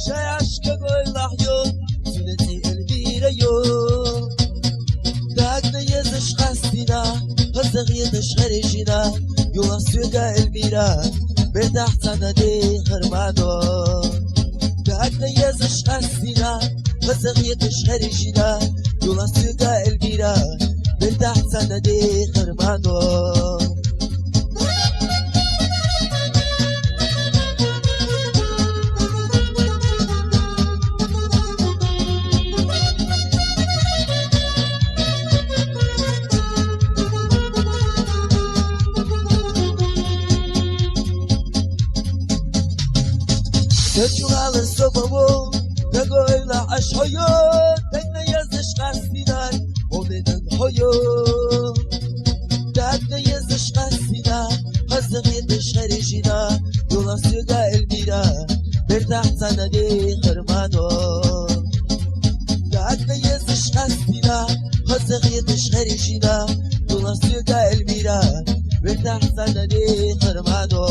شايعش كقول لحيو سنتي البيريو داقنا يزش قصدنا هزغ يدش خرجنا يولا سوقا البيرا برتاح سندي خرمانو داقنا يزش قصدنا هزغ يدش خرجنا يولا سوقا البيرا برتاح سندي خرمانو تجوال الصبو تقول لا عشيو تكنا يزش قصدنا ومن حيو تكنا يزش قصدنا هزغ يدش خرجنا يولا سوقا البيرا برتاح سندي خرمانو تكنا يزش قصدنا هزغ يدش خرجنا يولا سوقا البيرا برتاح سندي خرمانو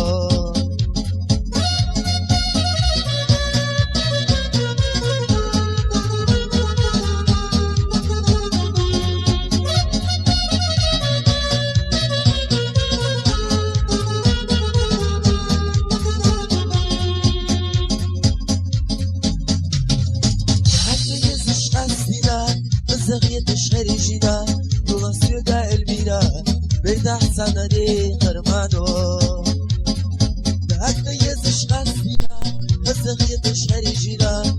يدش خرجنا يولا سوقا البيرا برتاح سندي خرمانو داقنا يزش قصدنا هزغ يدش خرجنا